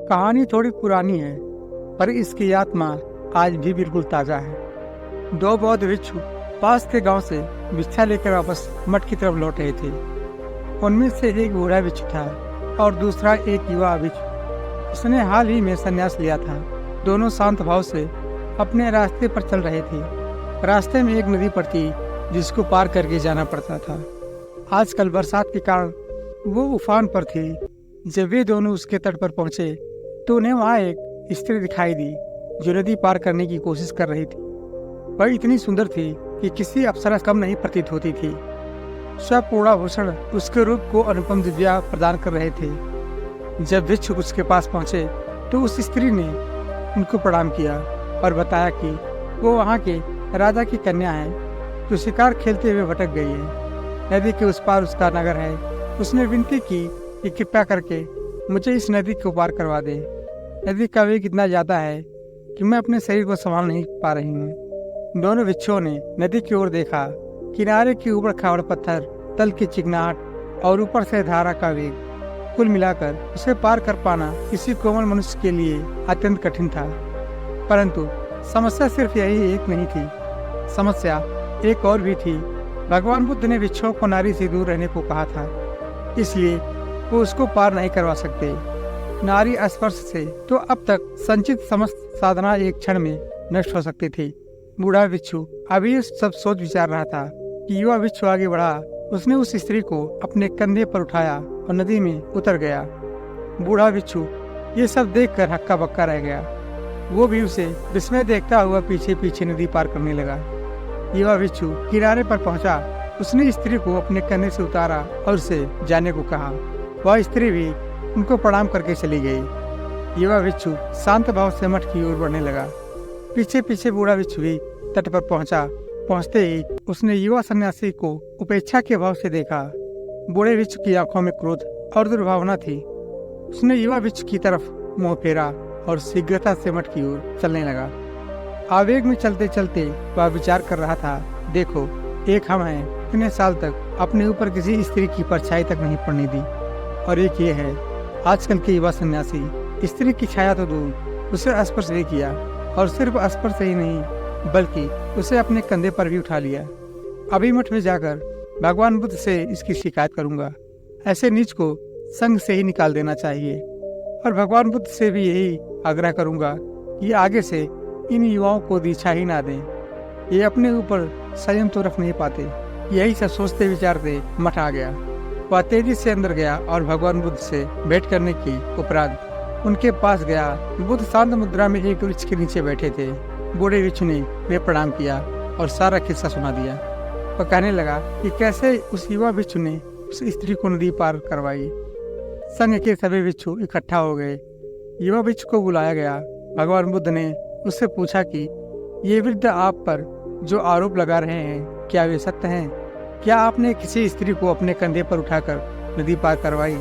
कहानी थोड़ी पुरानी है, पर इसकी आत्मा आज भी बिल्कुल ताज़ा है। दो बौद्ध भिक्षु पास के गांव से भिक्षा लेकर वापस मठ की तरफ लौट रहे थे। उनमें से एक बूढ़ा भिक्षु था और दूसरा एक युवा भिक्षु। उसने हाल ही में संन्यास लिया था। दोनों शांत भाव से अपने रास्ते पर चल रहे थे। रास्ते में एक नदी पड़ती जिसको पार करके जाना पड़ता था। आजकल बरसात के कारण वो उफान पर थी। जब वे दोनों उसके तट पर पहुंचे तो उन्हें वहां एक स्त्री दिखाई दी जो नदी पार करने की कोशिश कर रही थी। वह इतनी सुंदर थी कि किसी अप्सरा कम नहीं प्रतीत होती थी। स्वपूर्णाभूषण उसके रूप को अनुपम दिव्या प्रदान कर रहे थे। जब भिक्षु उसके पास पहुंचे तो उस स्त्री ने उनको प्रणाम किया और बताया कि वो वहाँ के राजा की कन्या है जो शिकार खेलते हुए भटक गई है। नदी के उस पार उसका नगर है। उसने विनती की कि कृपया करके मुझे इस नदी को पार करवा दे। नदी का वेग इतना ज्यादा है कि मैं अपने शरीर को संभाल नहीं पा रही हूँ। दोनों भिक्षुओं ने नदी की ओर देखा। किनारे के ऊपर खावड़ पत्थर, तल की चिकनाहट और ऊपर से धारा का वेग, कुल मिलाकर उसे पार कर पाना किसी कोमल मनुष्य के लिए अत्यंत कठिन था। परंतु समस्या सिर्फ यही एक नहीं थी, समस्या एक और भी थी। भगवान बुद्ध ने भिक्षुओं को नारी से दूर रहने को कहा था, इसलिए वो उसको पार नहीं करवा सकते। नारी स्पर्श से तो अब तक संचित समस्त साधना एक क्षण में नष्ट हो सकती थी। बूढ़ा भिक्षु अभी ये सब सोच विचार रहा था कि युवा भिक्षु आगे बढ़ा। उसने उस स्त्री को अपने कंधे पर उठाया और नदी में उतर गया। बूढ़ा भिक्षु ये सब देखकर हक्का बक्का रह गया। वो भी उसे विस्मय देखता हुआ पीछे पीछे नदी पार करने लगा। युवा भिक्षु किनारे पर पहुंचा। उसने स्त्री को अपने कंधे से उतारा और उसे जाने को कहा। वह स्त्री भी उनको प्रणाम करके चली गई। युवा भिक्षु शांत भाव से मठ की ओर बढ़ने लगा। पीछे पीछे बूढ़ा भिक्षु भी तट पर पहुंचा। पहुंचते ही उसने युवा सन्यासी को उपेक्षा के भाव से देखा। बूढ़े भिक्षु की आंखों में क्रोध और दुर्भावना थी। उसने युवा भिक्षु की तरफ मुंह फेरा और शीघ्रता से मठ की ओर चलने लगा। आवेग में चलते चलते वह विचार कर रहा था, देखो, एक हम हैं, इतने साल तक अपने ऊपर किसी स्त्री की परछाई तक नहीं पड़ने दी, और एक ये है आजकल के युवा सन्यासी, स्त्री की छाया तो दूर, उसे स्पर्श भी किया, और सिर्फ स्पर्श ही नहीं बल्कि उसे अपने कंधे पर भी उठा लिया। अभी मठ में जाकर भगवान बुद्ध से इसकी शिकायत करूंगा। ऐसे नीच को संघ से ही निकाल देना चाहिए, और भगवान बुद्ध से भी यही आग्रह करूंगा कि आगे से इन युवाओं को दीक्षा ही ना दें। ये अपने ऊपर संयम तो रख नहीं पाते। यही सब सोचते विचारते मठ आ गया। वह तेजी से अंदर गया और भगवान बुद्ध से भेंट करने की उपरांत उनके पास गया। बुद्ध शांत मुद्रा में एक वृक्ष के नीचे बैठे थे। बूढ़े भिक्षु ने वे प्रणाम किया और सारा किस्सा सुना दिया। वह कहने लगा कि कैसे उस युवा भिक्षु ने उस स्त्री को नदी पार करवाई। संघ के सभी भिक्षु इकट्ठा हो गए। युवा भिक्षु को बुलाया गया। भगवान बुद्ध ने उससे पूछा कि ये वृद्ध आप पर जो आरोप लगा रहे हैं, क्या वे सत्य हैं? क्या आपने किसी स्त्री को अपने कंधे पर उठाकर नदी पार करवाई?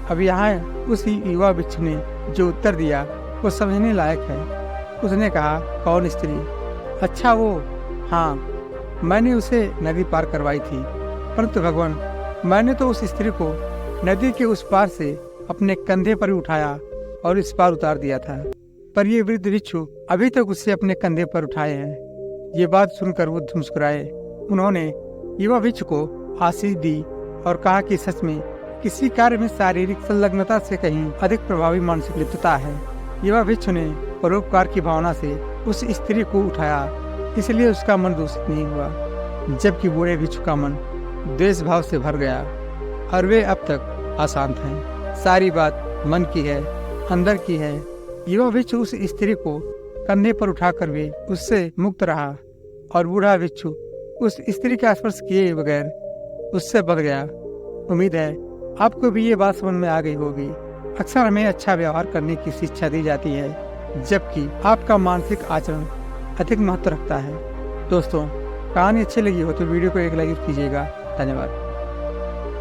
अब यहाँ उस युवा भिक्षु ने जो उत्तर दिया वो समझने लायक है। उसने कहा, कौन स्त्री? अच्छा वो, हाँ, मैंने उसे नदी पार करवाई थी, परंतु भगवान, मैंने तो उस स्त्री को नदी के उस पार से अपने कंधे पर उठाया और इस पार उतार दिया था, पर ये वृद्ध भिक्षु अभी तक उसे अपने कंधे पर उठाए हैं। ये बात सुनकर बुद्ध मुस्कुराए। उन्होंने युवा भिक्षु को आशीष दी और कहा कि सच में किसी कार्य में शारीरिक संलग्नता से कहीं अधिक प्रभावी मानसिक लिप्तता है। युवा भिक्षु ने परोपकार की भावना से उस स्त्री को उठाया, इसलिए उसका मन दूषित नहीं हुआ, जबकि बूढ़े भिक्षु का मन द्वेष भाव से भर गया और वे अब तक अशांत हैं। सारी बात मन की है, अंदर की है। युवा भिक्षु उस स्त्री को कंधे पर उठाकर वे उससे मुक्त रहा और बूढ़ा भिक्षु उस स्त्री का स्पर्श किए बगैर उससे बच गया। उम्मीद है आपको भी ये बात समझ में आ गई होगी। अक्सर हमें अच्छा व्यवहार करने की शिक्षा दी जाती है, जबकि आपका मानसिक आचरण अधिक महत्व रखता है। दोस्तों, कहानी अच्छी लगी हो तो वीडियो को एक लाइक कीजिएगा। धन्यवाद।